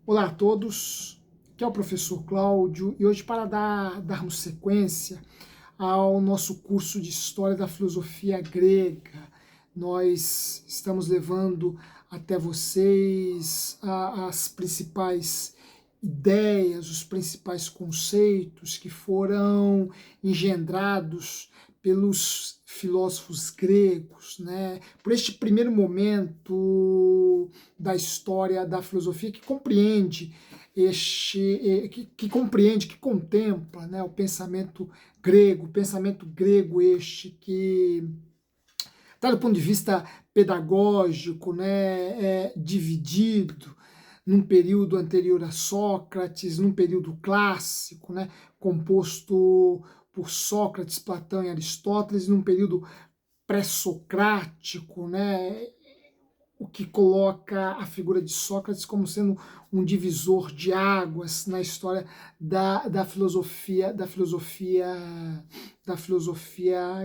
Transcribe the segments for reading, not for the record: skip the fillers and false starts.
Olá a todos, aqui é o professor Cláudio e hoje para darmos sequência ao nosso curso de História da Filosofia Grega, nós estamos levando até vocês as principais ideias, os principais conceitos que foram engendrados pelos filósofos gregos, né? Por este primeiro momento da história da filosofia que compreende que contempla, né, o pensamento grego este que, tá, do ponto de vista pedagógico, né, é dividido num período anterior a Sócrates, num período clássico, né, composto por Sócrates, Platão e Aristóteles, num período pré-socrático, né, o que coloca a figura de Sócrates como sendo um divisor de águas na história da filosofia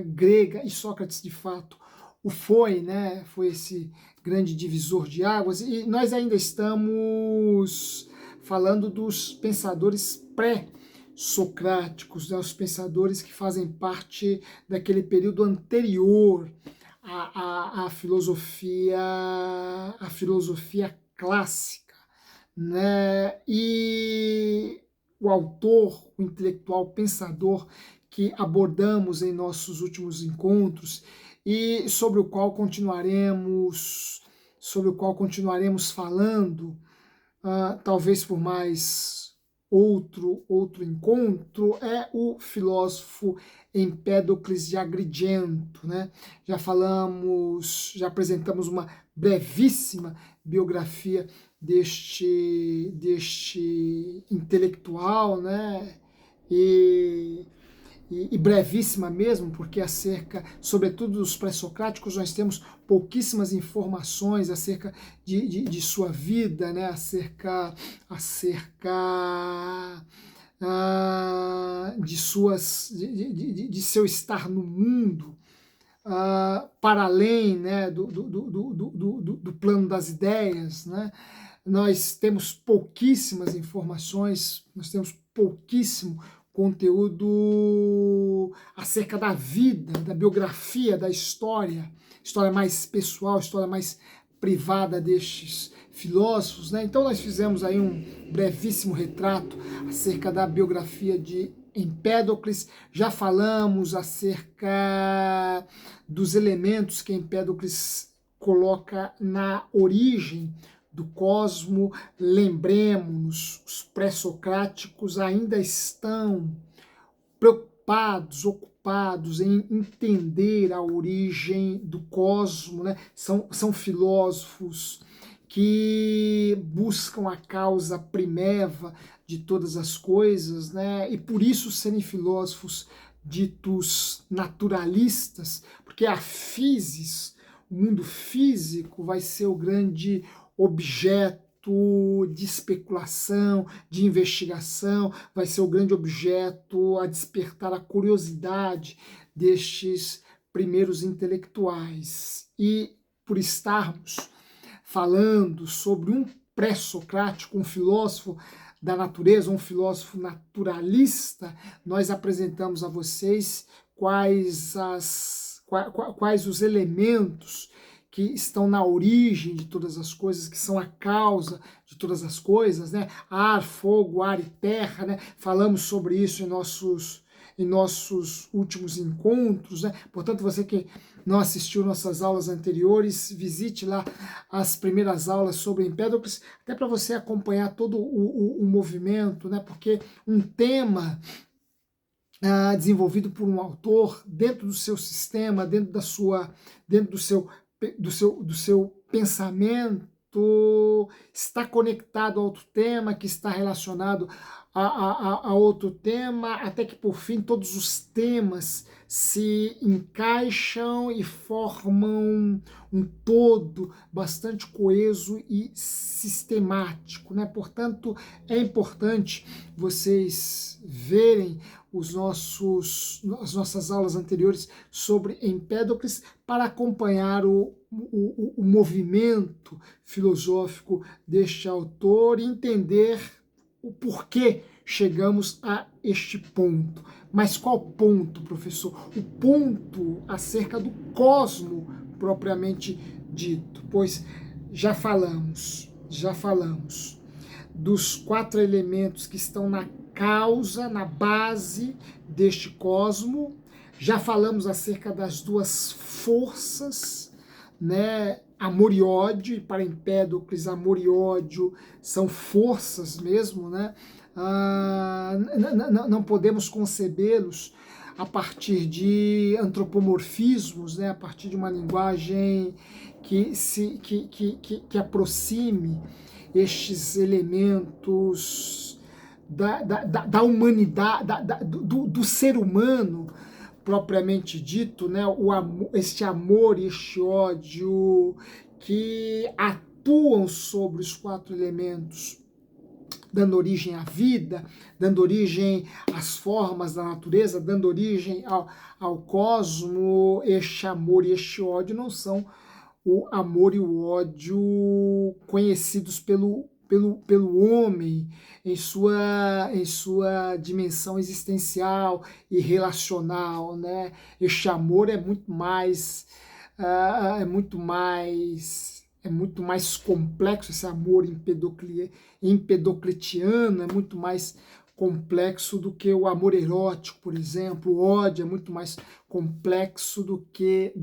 grega, e Sócrates de fato o foi, né? Foi esse grande divisor de águas, e nós ainda estamos falando dos pensadores pré-socráticos, né? Os pensadores que fazem parte daquele período anterior à filosofia clássica, né? E o autor, o intelectual, o pensador que abordamos em nossos últimos encontros e sobre o qual continuaremos falando, talvez por mais outro encontro, é o filósofo Empédocles de Agrigento, né? Já apresentamos uma brevíssima biografia deste intelectual, né? E brevíssima mesmo, porque sobretudo dos pré-socráticos, nós temos pouquíssimas informações acerca de sua vida, né? acerca de seu estar no mundo, para além, né, do plano das ideias, né? Nós temos pouquíssimas informações, nós temos pouquíssimo conteúdo acerca da vida, da biografia, da história mais pessoal, história mais privada destes filósofos, né? Então nós fizemos aí um brevíssimo retrato acerca da biografia de Empédocles, já falamos acerca dos elementos que Empédocles coloca na origem do cosmo. Lembremos, os pré-socráticos ainda estão preocupados, ocupados em entender a origem do cosmo, né? São filósofos que buscam a causa primeva de todas as coisas, né? E por isso serem filósofos ditos naturalistas, porque a physis, o mundo físico, vai ser o grande objeto de especulação, de investigação, vai ser o grande objeto a despertar a curiosidade destes primeiros intelectuais. E por estarmos falando sobre um pré-socrático, um filósofo da natureza, um filósofo naturalista, nós apresentamos a vocês quais os elementos que estão na origem de todas as coisas, que são a causa de todas as coisas, né? Ar, fogo, ar e terra, né? Falamos sobre isso em nossos últimos encontros, né? Portanto, você que não assistiu nossas aulas anteriores, visite lá as primeiras aulas sobre Empédocles, até para você acompanhar todo o movimento, né? Porque um tema desenvolvido por um autor dentro do seu sistema, dentro do seu pensamento, está conectado a outro tema que está relacionado a outro tema, até que por fim todos os temas se encaixam e formam um todo bastante coeso e sistemático, né? Portanto, é importante vocês verem as nossas aulas anteriores sobre Empédocles para acompanhar o movimento filosófico deste autor e entender o porquê chegamos a este ponto. Mas qual ponto, professor? O ponto acerca do cosmo propriamente dito, pois já falamos dos 4 elementos que estão na causa, na base deste cosmo, já falamos acerca das 2 forças, né? Amor e ódio, e para Empédocles, amor e ódio são forças mesmo, né? Não podemos concebê-los a partir de antropomorfismos, né? A partir de uma linguagem que aproxime estes elementos da humanidade, do ser humano propriamente dito, né? Este amor e este ódio que atuam sobre os 4 elementos, dando origem à vida, dando origem às formas da natureza, dando origem ao cosmo. Este amor e este ódio não são o amor e o ódio conhecidos pelo homem em sua dimensão existencial e relacional, né? Este amor é muito mais complexo. Esse amor empedocletiano é muito mais complexo do que o amor erótico, por exemplo. O ódio é muito mais complexo do que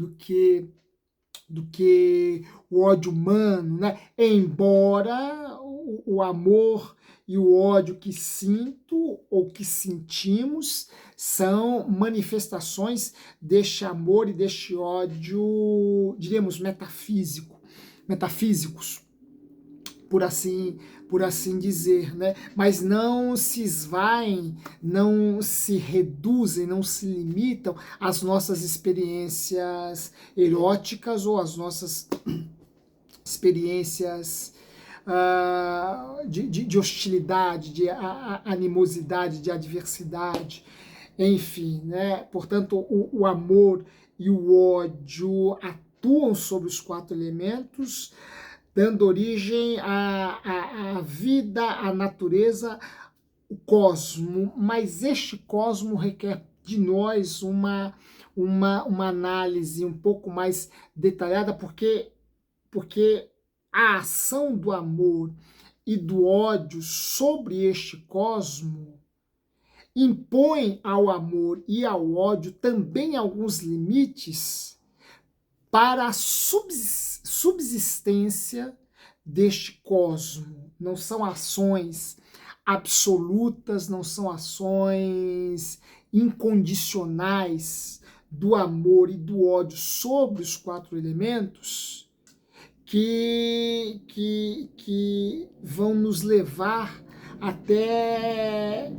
o ódio humano, né? Embora o amor e o ódio que sinto ou que sentimos são manifestações deste amor e deste ódio, diríamos, metafísicos, por assim dizer, né? Mas não se esvaem, não se reduzem, não se limitam às nossas experiências eróticas ou às nossas experiências de hostilidade, de animosidade, de adversidade, enfim, né? Portanto, o amor e o ódio atuam sobre os 4 elementos, dando origem à vida, à natureza, o cosmo. Mas este cosmo requer de nós uma análise um pouco mais detalhada, porque a ação do amor e do ódio sobre este cosmo impõe ao amor e ao ódio também alguns limites para a subsistência deste cosmo. Não são ações absolutas, não são ações incondicionais do amor e do ódio sobre os 4 elementos que vão nos levar até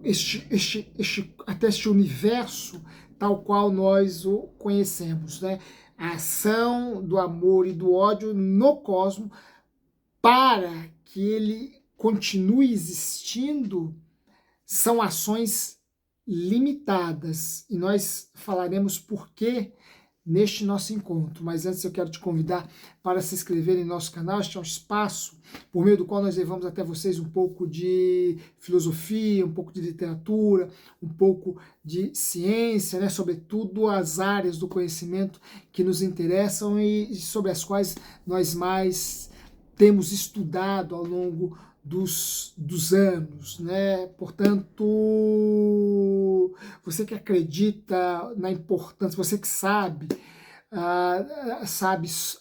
este universo tal qual nós o conhecemos, né? A ação do amor e do ódio no cosmo, para que ele continue existindo, são ações limitadas, e nós falaremos por quê neste nosso encontro. Mas antes eu quero te convidar para se inscrever em nosso canal. Este é um espaço por meio do qual nós levamos até vocês um pouco de filosofia, um pouco de literatura, um pouco de ciência, né? Sobretudo as áreas do conhecimento que nos interessam e sobre as quais nós mais temos estudado ao longo dos anos, né? Portanto, você que acredita na importância, você que sabe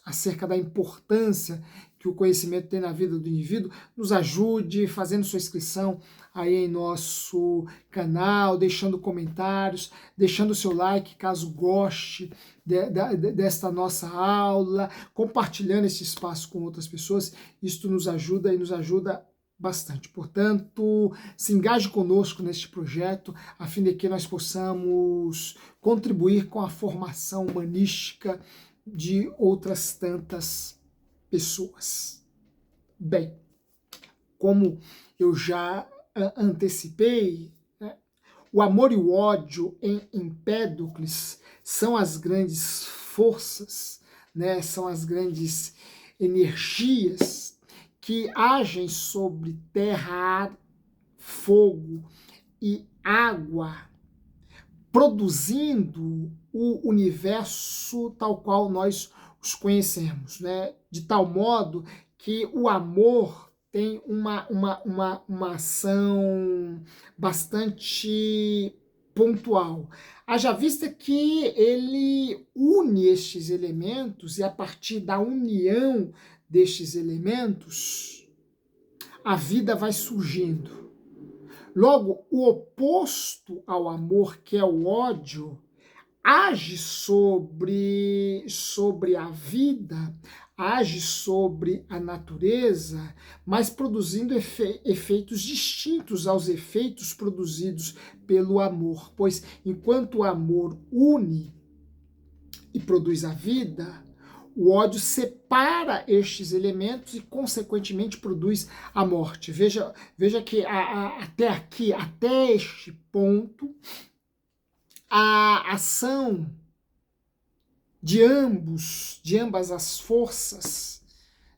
acerca da importância que o conhecimento tem na vida do indivíduo, nos ajude fazendo sua inscrição aí em nosso canal, deixando comentários, deixando seu like caso goste desta nossa aula, compartilhando esse espaço com outras pessoas. Isto nos ajuda e nos ajuda bastante. Portanto, se engaje conosco neste projeto, a fim de que nós possamos contribuir com a formação humanística de outras tantas pessoas. Bem, como eu já antecipei, né, o amor e o ódio em Empédocles são as grandes forças, né, são as grandes energias que agem sobre terra, ar, fogo e água, produzindo o universo tal qual nós os conhecemos, né? De tal modo que o amor tem uma ação bastante pontual. Haja vista que ele une estes elementos e a partir da união destes elementos, a vida vai surgindo. Logo, o oposto ao amor, que é o ódio, age sobre a vida, age sobre a natureza, mas produzindo efeitos distintos aos efeitos produzidos pelo amor. Pois enquanto o amor une e produz a vida, o ódio separa estes elementos e, consequentemente, produz a morte. Veja que até aqui, até este ponto, a ação de ambas as forças,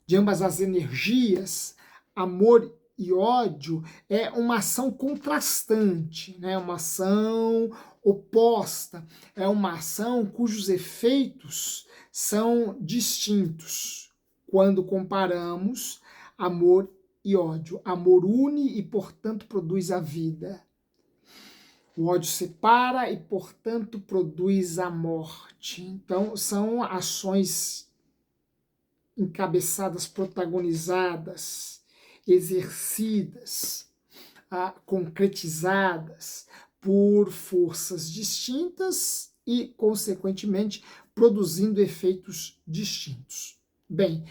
de ambas as energias, amor e ódio, é uma ação contrastante, né? Uma ação oposta, é uma ação cujos efeitos são distintos quando comparamos amor e ódio. Amor une e, portanto, produz a vida. O ódio separa e, portanto, produz a morte. Então, são ações encabeçadas, protagonizadas, exercidas, concretizadas por forças distintas e, consequentemente, produzindo efeitos distintos. Bem,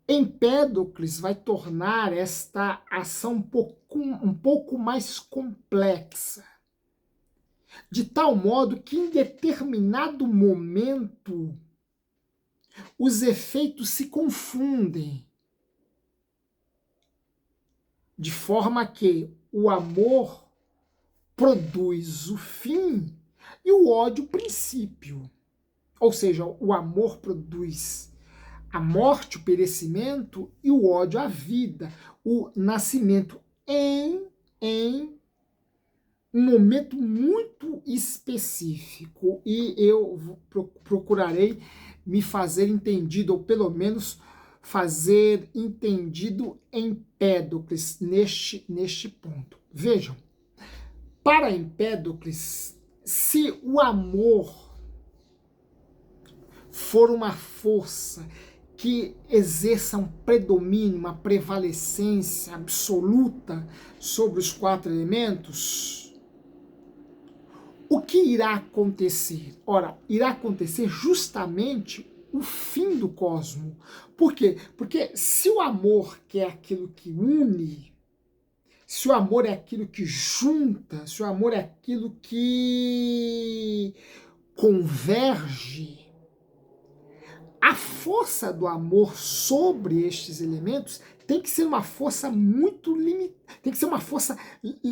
Empédocles vai tornar esta ação um pouco mais complexa, de tal modo que em determinado momento os efeitos se confundem, de forma que o amor produz o fim e o ódio o princípio. Ou seja, o amor produz a morte, o perecimento, e o ódio a vida, o nascimento em um momento muito específico, e eu procurarei me fazer entendido, ou pelo menos fazer entendido Empédocles neste ponto. Vejam, para Empédocles, se o amor for uma força que exerça um predomínio, uma prevalecência absoluta sobre os quatro elementos, o que irá acontecer? Ora, irá acontecer justamente o fim do cosmo. Por quê? Porque se o amor, que é aquilo que une, se o amor é aquilo que junta, se o amor é aquilo que converge, a força do amor sobre estes elementos tem que ser uma força muito limitada, tem que ser uma força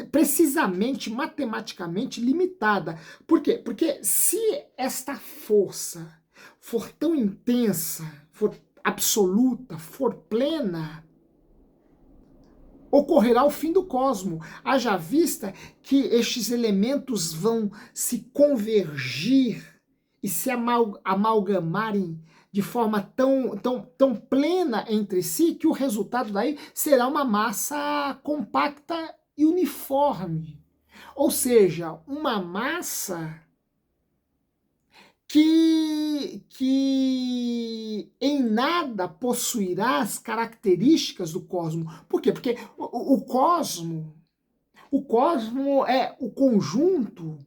precisamente, matematicamente limitada. Por quê? Porque se esta força for tão intensa, for absoluta, for plena, ocorrerá o fim do cosmo. Haja vista que estes elementos vão se convergir e se amalgamarem de forma tão plena entre si, que o resultado daí será uma massa compacta e uniforme. Ou seja, uma massa que em nada possuirá as características do cosmo. Por quê? Porque o cosmo é o conjunto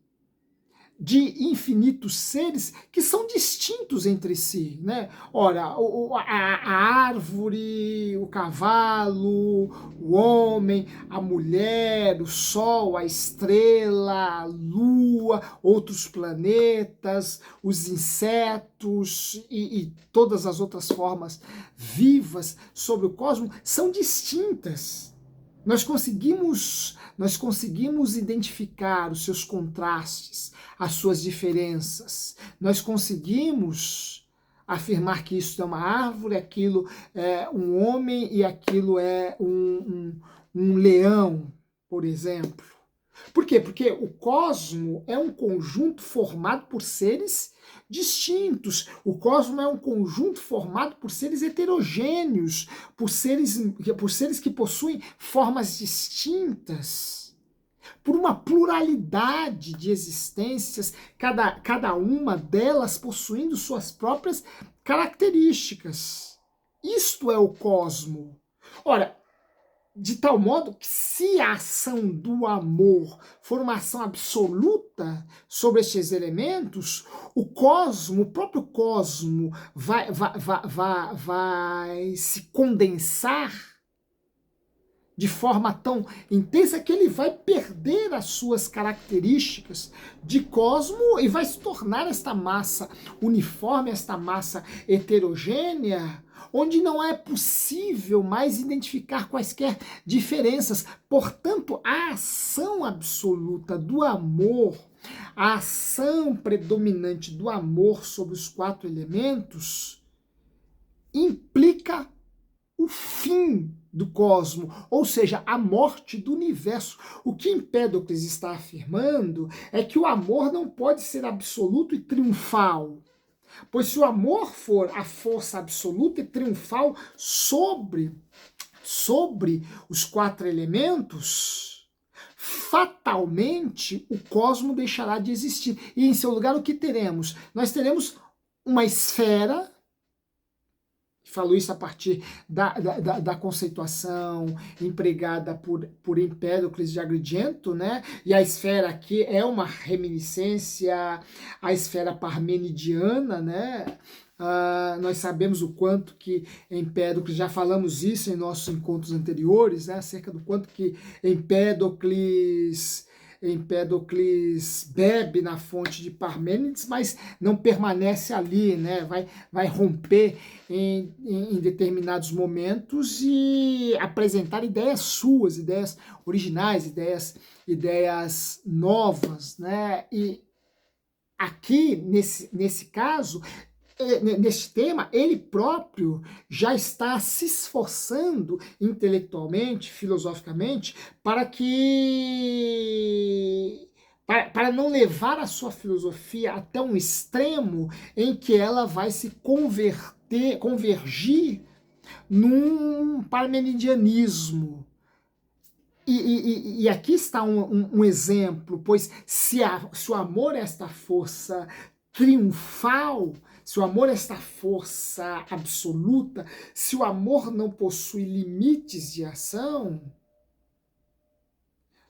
de infinitos seres que são distintos entre si, né? Ora, a árvore, o cavalo, o homem, a mulher, o sol, a estrela, a lua, outros planetas, os insetos e todas as outras formas vivas sobre o cosmos são distintas. Nós conseguimos identificar os seus contrastes, as suas diferenças. Nós conseguimos afirmar que isso é uma árvore, aquilo é um homem e aquilo é um leão, por exemplo. Por quê? Porque o cosmo é um conjunto formado por seres distintos. O cosmo é um conjunto formado por seres heterogêneos, por seres que possuem formas distintas, por uma pluralidade de existências, cada uma delas possuindo suas próprias características. Isto é o cosmo. Ora, de tal modo que se a ação do amor for uma ação absoluta sobre estes elementos, o próprio cosmo vai se condensar de forma tão intensa que ele vai perder as suas características de cosmo e vai se tornar esta massa uniforme, esta massa heterogênea, onde não é possível mais identificar quaisquer diferenças. Portanto, a ação absoluta do amor, a ação predominante do amor sobre os quatro elementos, implica o fim do cosmo, ou seja, a morte do universo. O que Empédocles está afirmando é que o amor não pode ser absoluto e triunfal, pois se o amor for a força absoluta e triunfal sobre os quatro elementos, fatalmente o cosmo deixará de existir. E em seu lugar o que teremos? Nós teremos uma esfera. Falo isso a partir da conceituação empregada por Empédocles de Agrigento, né? E a esfera aqui é uma reminiscência à esfera parmenidiana, né? Nós sabemos o quanto que Empédocles, já falamos isso em nossos encontros anteriores, né? Acerca do quanto que Empédocles bebe na fonte de Parmênides, mas não permanece ali, né? Vai romper em determinados momentos e apresentar ideias suas, ideias originais, ideias novas, né? E aqui, nesse caso, neste tema, ele próprio já está se esforçando intelectualmente, filosoficamente, para não levar a sua filosofia até um extremo em que ela vai se convergir num parmenidianismo. E aqui está um exemplo, pois se o amor é esta força triunfal, se o amor é esta força absoluta, se o amor não possui limites de ação,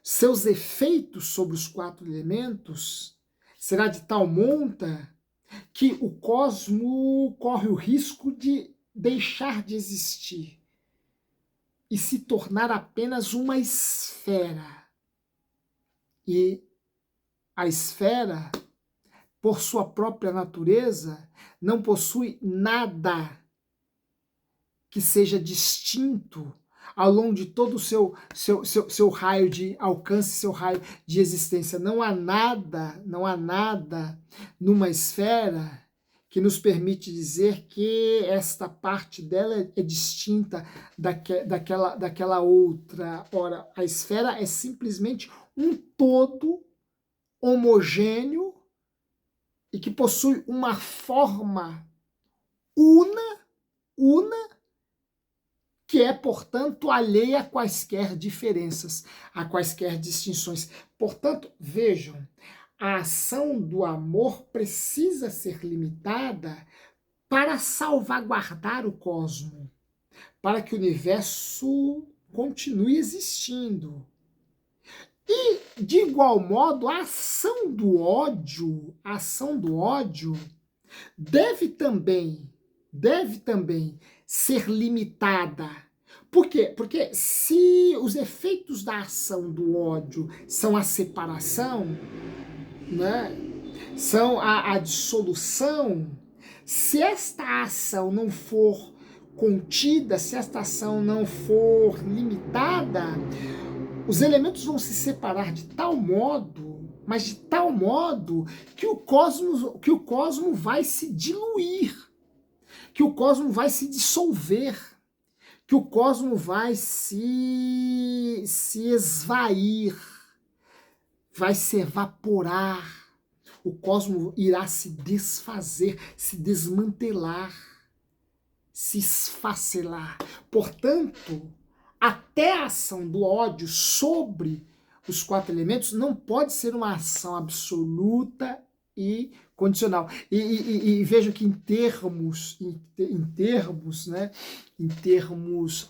seus efeitos sobre os quatro elementos será de tal monta que o cosmo corre o risco de deixar de existir e se tornar apenas uma esfera. E a esfera, por sua própria natureza, não possui nada que seja distinto ao longo de todo o seu raio de alcance, seu raio de existência. Não há nada numa esfera que nos permite dizer que esta parte dela é distinta daquela outra. Ora, a esfera é simplesmente um todo homogêneo e que possui uma forma una, que é, portanto, alheia a quaisquer diferenças, a quaisquer distinções. Portanto, vejam, a ação do amor precisa ser limitada para salvaguardar o cosmo, para que o universo continue existindo. E, de igual modo, a ação do ódio deve também ser limitada. Por quê? Porque se os efeitos da ação do ódio são a separação, né, são a dissolução, se esta ação não for contida, se esta ação não for limitada, os elementos vão se separar de tal modo, mas de tal modo que o cosmo vai se diluir, que o cosmo vai se dissolver, que o cosmo vai se esvair, vai se evaporar, o cosmo irá se desfazer, se desmantelar, se esfacelar. Portanto, até a ação do ódio sobre os 4 elementos não pode ser uma ação absoluta e condicional. E veja que em termos, né,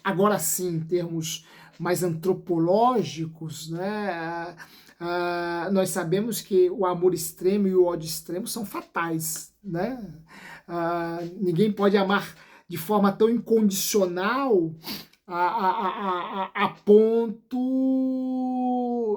agora sim, em termos mais antropológicos, né, nós sabemos que o amor extremo e o ódio extremo são fatais, né? Ninguém pode amar de forma tão incondicional a ponto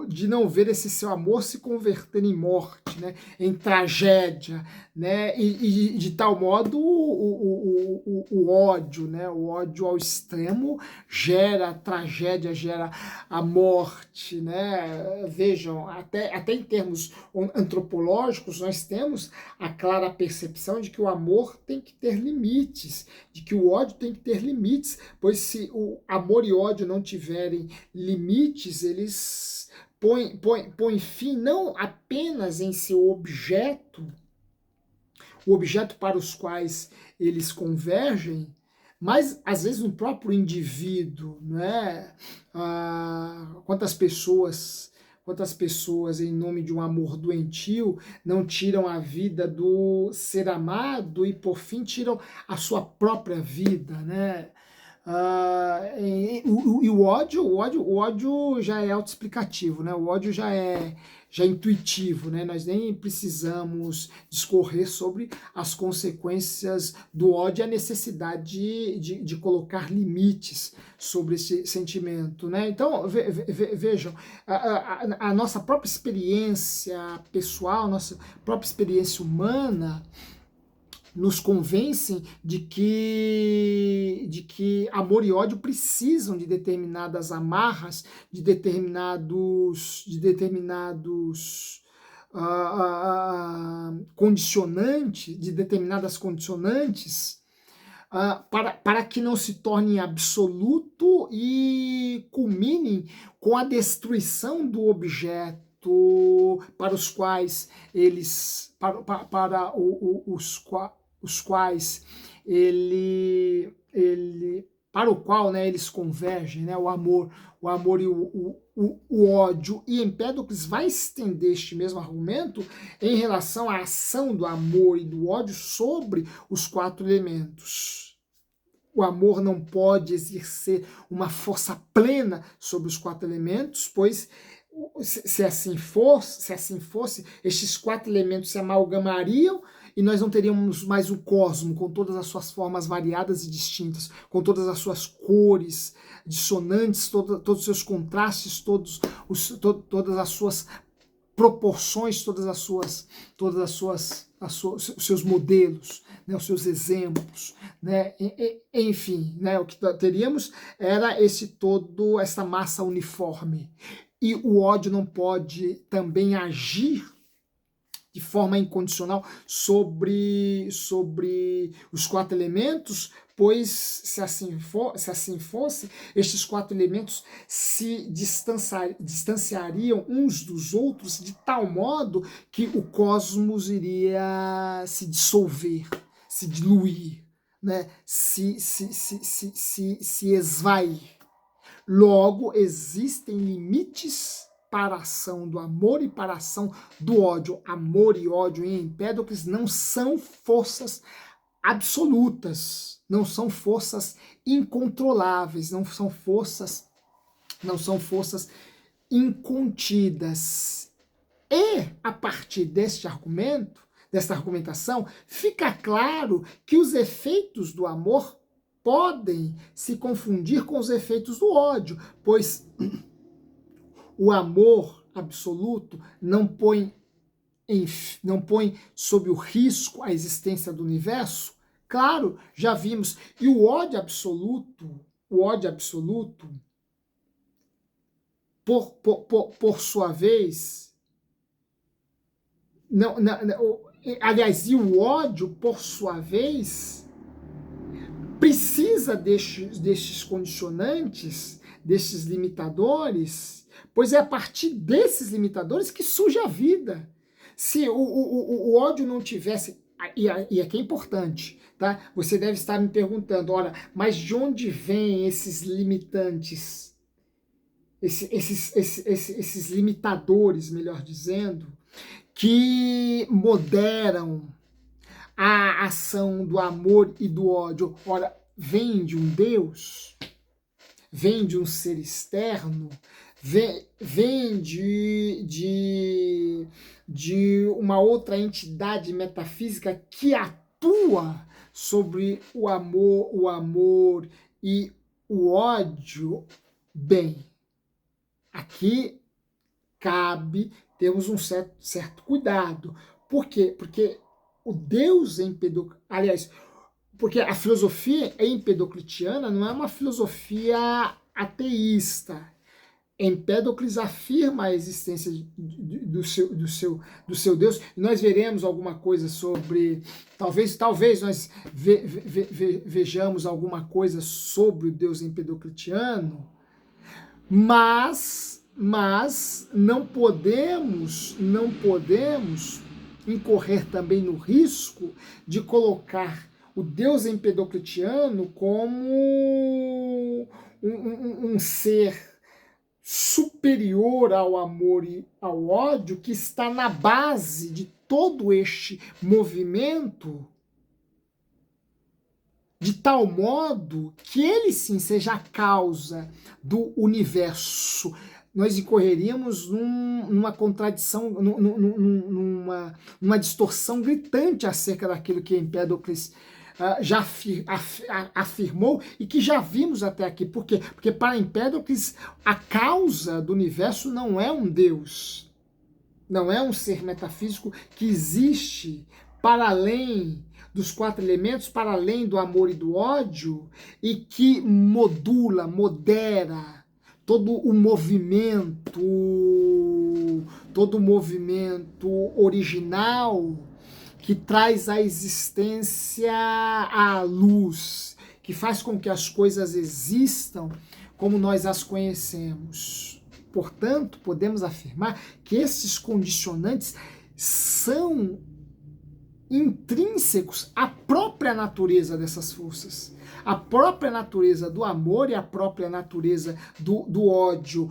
de não ver esse seu amor se converter em morte, né, em tragédia, né, e de tal modo o ódio, né, o ódio ao extremo gera tragédia, gera a morte, né. Vejam, até em termos antropológicos nós temos a clara percepção de que o amor tem que ter limites, de que o ódio tem que ter limites, pois se o amor e ódio não tiverem limites, eles põem fim não apenas em seu objeto, o objeto para os quais eles convergem, mas às vezes no próprio indivíduo, né? Quantas pessoas em nome de um amor doentio não tiram a vida do ser amado e por fim tiram a sua própria vida, né? E o ódio já é autoexplicativo, né? O ódio já é intuitivo, né? Nós nem precisamos discorrer sobre as consequências do ódio e a necessidade de colocar limites sobre esse sentimento, né? Então, vejam, a nossa própria experiência pessoal, nossa própria experiência humana nos convencem de que amor e ódio precisam de determinadas amarras, de determinados condicionantes, de determinadas condicionantes, para que não se tornem absoluto e culminem com a destruição do objeto para os quais eles, os quais para o qual, né, eles convergem, né, o amor e o ódio. E Empédocles vai estender este mesmo argumento em relação à ação do amor e do ódio sobre os 4 elementos. O amor não pode exercer uma força plena sobre os 4 elementos, pois se assim fosse, estes 4 elementos se amalgamariam e nós não teríamos mais o cosmo com todas as suas formas variadas e distintas, com todas as suas cores dissonantes, todos os seus contrastes, todas as suas proporções, todos os seus modelos, né, os seus exemplos, né, enfim, né, o que teríamos era essa massa uniforme. E o ódio não pode também agir de forma incondicional sobre os 4 elementos, pois se assim fosse, estes 4 elementos se distanciariam uns dos outros de tal modo que o cosmos iria se dissolver, se diluir, né? se esvair. Logo, existem limites para a ação do amor e para a ação do ódio. Amor e ódio em Empédocles não são forças absolutas, não são forças incontroláveis, não são forças incontidas. E a partir desta argumentação, fica claro que os efeitos do amor podem se confundir com os efeitos do ódio, pois o amor absoluto não põe sob o risco a existência do universo. Claro, já vimos. E o ódio absoluto, por sua vez, aliás, e o ódio, por sua vez, precisa destes condicionantes, destes limitadores, pois é a partir desses limitadores que surge a vida. Se o ódio não tivesse, e aqui é importante, tá? Você deve estar me perguntando, ora, mas de onde vêm esses limitantes? Esses limitadores, melhor dizendo, que moderam a ação do amor e do ódio. Ora, vem de um Deus, vem de um ser externo, vem de uma outra entidade metafísica que atua sobre o amor e o ódio. Bem, aqui cabe termos um certo cuidado. Por quê? Porque o Deus aliás, porque a filosofia empedoclitiana não é uma filosofia ateísta. Empédocles afirma a existência do seu Deus, e nós veremos alguma coisa sobre, talvez nós vejamos alguma coisa sobre o Deus empedoclitiano, mas não podemos incorrer também no risco de colocar o Deus empedoclitiano como um ser superior ao amor e ao ódio, que está na base de todo este movimento, de tal modo que ele sim seja a causa do universo. Nós incorreríamos numa contradição, numa distorção gritante acerca daquilo que Empédocles já afirmou e que já vimos até aqui. Por quê? Porque para Empédocles a causa do universo não é um Deus, não é um ser metafísico que existe para além dos 4 elementos, para além do amor e do ódio, e que modera todo o movimento original que traz a existência à luz, que faz com que as coisas existam como nós as conhecemos. Portanto, podemos afirmar que esses condicionantes são intrínsecos à própria natureza dessas forças, a própria natureza do amor e a própria natureza do ódio.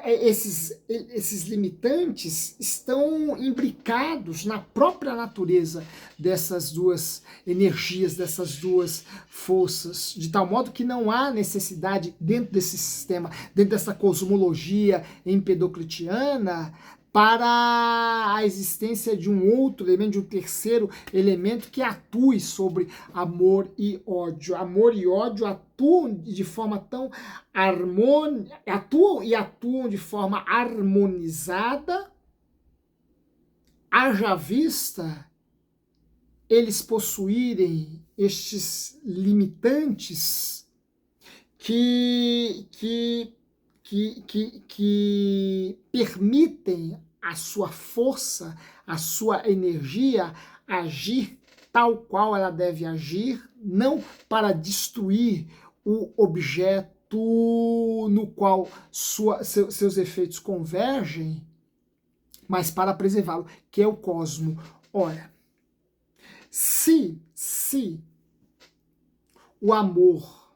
Esses limitantes estão imbricados na própria natureza dessas duas energias, dessas duas forças, de tal modo que não há necessidade dentro desse sistema, dentro dessa cosmologia empedoclitiana, para a existência de um outro elemento, de um terceiro elemento que atue sobre amor e ódio. Amor e ódio atuam de forma tão atuam de forma harmonizada, haja vista eles possuírem estes limitantes que permitem a sua força, a sua energia agir tal qual ela deve agir, não para destruir o objeto no qual seus efeitos convergem, mas para preservá-lo, que é o cosmo. Ora, se o amor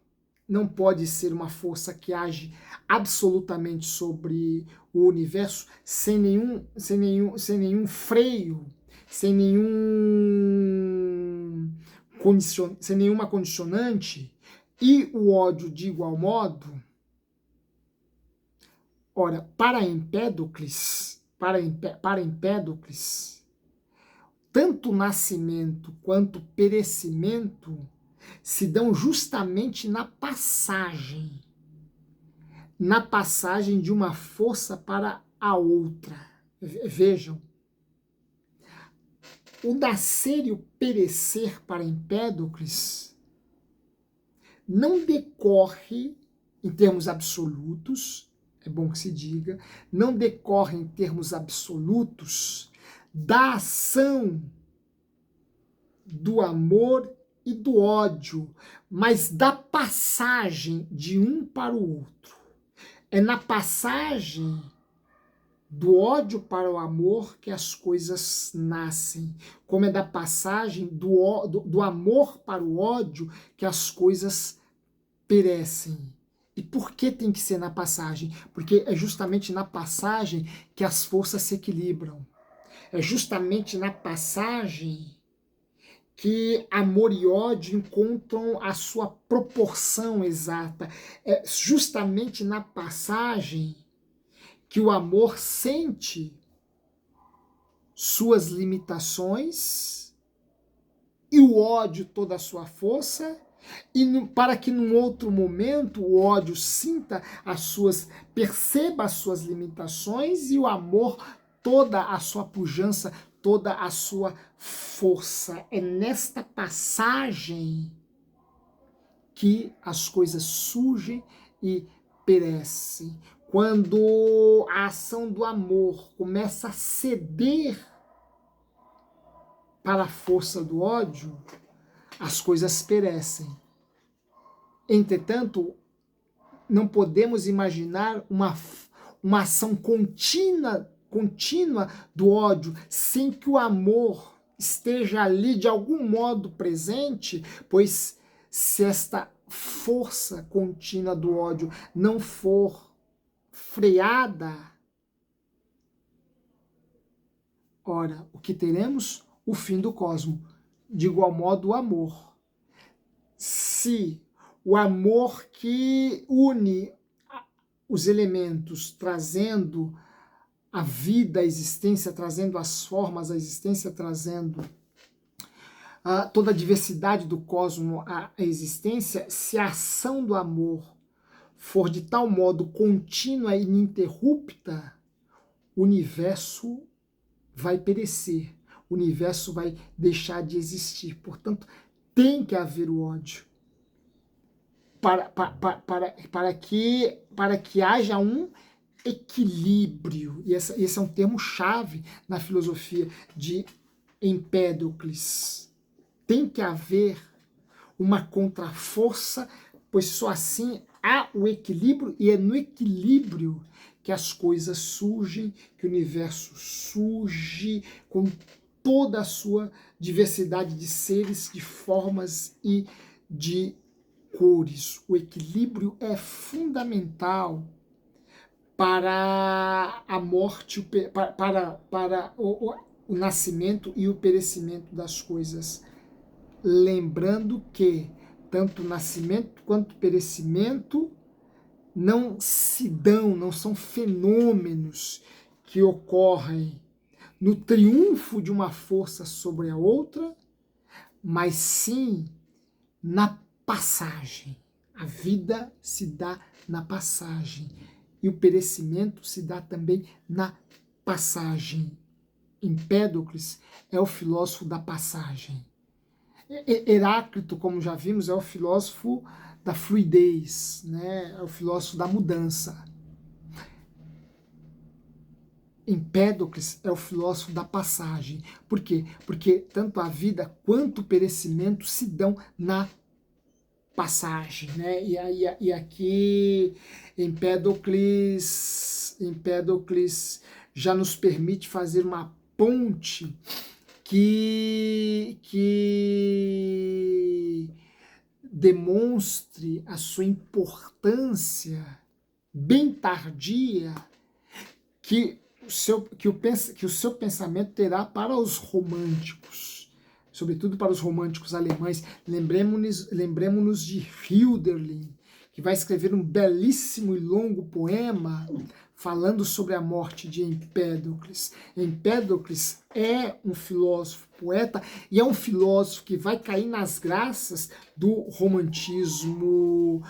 não pode ser uma força que age absolutamente sobre o universo sem nenhum freio, sem nenhuma condicionante, e o ódio de igual modo. Ora, para Empédocles, tanto nascimento quanto perecimento se dão justamente na passagem de uma força para a outra. Vejam, o nascer e o perecer para Empédocles não decorre em termos absolutos, é bom que se diga, não decorre em termos absolutos da ação do amor e do ódio, mas da passagem de um para o outro. É na passagem do ódio para o amor que as coisas nascem, como é da passagem do amor para o ódio que as coisas perecem. E por que tem que ser na passagem? Porque é justamente na passagem que as forças se equilibram. É justamente na passagem que amor e ódio encontram a sua proporção exata. É justamente na passagem que o amor sente suas limitações e o ódio toda a sua força, e para que num outro momento o ódio perceba as suas limitações e o amor toda a sua pujança, toda a sua força. É nesta passagem que as coisas surgem e perecem. Quando a ação do amor começa a ceder para a força do ódio, as coisas perecem. Entretanto, não podemos imaginar uma ação contínua do ódio sem que o amor esteja ali de algum modo presente, pois se esta força contínua do ódio não for freada, ora, o que teremos? O fim do cosmos. De igual modo, o amor. Se o amor que une os elementos, trazendo a vida, a existência, trazendo as formas, a existência, trazendo toda a diversidade do cosmos à existência, se a ação do amor for de tal modo contínua e ininterrupta, o universo vai perecer, o universo vai deixar de existir. Portanto, tem que haver o ódio para que haja um equilíbrio. E esse é um termo-chave na filosofia de Empédocles. Tem que haver uma contraforça, pois só assim há o equilíbrio, e é no equilíbrio que as coisas surgem, que o universo surge com toda a sua diversidade de seres, de formas e de cores. O equilíbrio é fundamental para a morte, para o nascimento e o perecimento das coisas. Lembrando que tanto nascimento quanto perecimento não são fenômenos que ocorrem no triunfo de uma força sobre a outra, mas sim na passagem. A vida se dá na passagem e o perecimento se dá também na passagem. Empédocles é o filósofo da passagem. Heráclito, como já vimos, é o filósofo da fluidez, né? É o filósofo da mudança. Empédocles é o filósofo da passagem. Por quê? Porque tanto a vida quanto o perecimento se dão na passagem, né? E aqui Empédocles já nos permite fazer uma ponte que demonstre a sua importância bem tardia que o seu pensamento terá para os românticos, sobretudo para os românticos alemães. Lembremos-nos de Hölderlin, que vai escrever um belíssimo e longo poema falando sobre a morte de Empédocles. Empédocles é um filósofo poeta e é um filósofo que vai cair nas graças do romantismo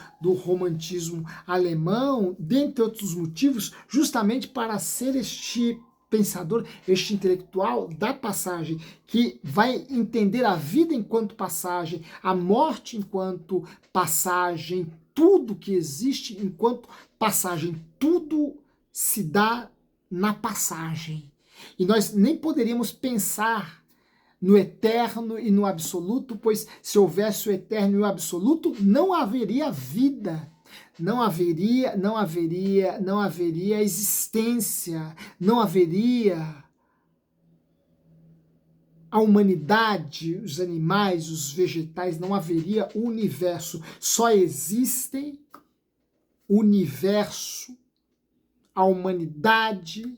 alemão, dentre outros motivos, justamente para ser este pensador, este intelectual da passagem, que vai entender a vida enquanto passagem, a morte enquanto passagem, tudo que existe enquanto passagem, tudo se dá na passagem. E nós nem poderíamos pensar no eterno e no absoluto, pois se houvesse o eterno e o absoluto, não haveria vida, não haveria existência, não haveria a humanidade, os animais, os vegetais, não haveria o universo. Só existem o universo, a humanidade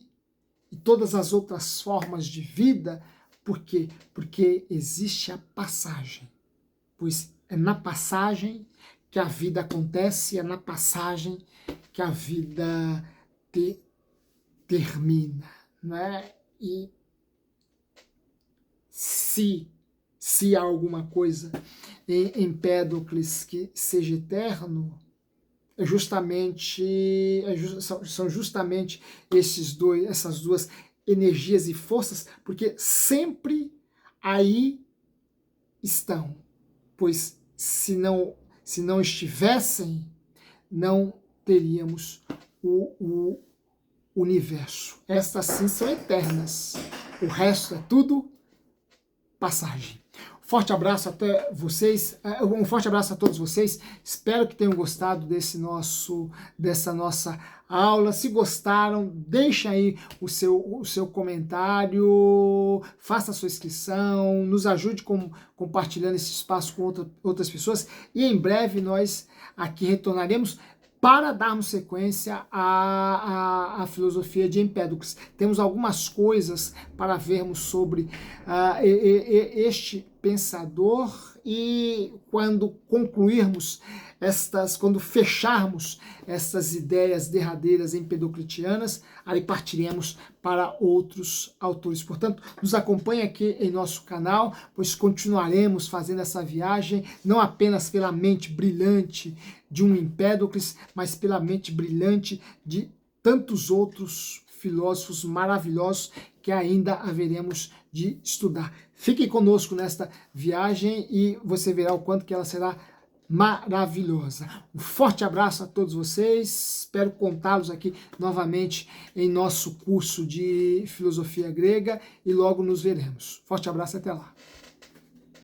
e todas as outras formas de vida. Por quê? Porque existe a passagem. Pois é na passagem que a vida acontece, é na passagem que a vida termina, né? E se há alguma coisa em Empédocles que seja eterno, são justamente essas duas energias e forças, porque sempre aí estão, pois se não estivessem, não teríamos o universo. Estas sim são eternas, o resto é tudo passagem. Forte abraço até vocês, um forte abraço a todos vocês. Espero que tenham gostado dessa nossa aula. Se gostaram, deixa aí o seu comentário, faça a sua inscrição, nos ajude compartilhando esse espaço com outras pessoas. E em breve nós aqui retornaremos para darmos sequência à filosofia de Empédocles. Temos algumas coisas para vermos sobre este pensador, e quando concluirmos quando fecharmos estas ideias derradeiras empedocletianas, aí partiremos para outros autores. Portanto, nos acompanhe aqui em nosso canal, pois continuaremos fazendo essa viagem, não apenas pela mente brilhante de um Empédocles, mas pela mente brilhante de tantos outros filósofos maravilhosos que ainda haveremos de estudar. Fique conosco nesta viagem e você verá o quanto que ela será maravilhosa. Um forte abraço a todos vocês, espero contá-los aqui novamente em nosso curso de filosofia grega e logo nos veremos. Forte abraço e até lá.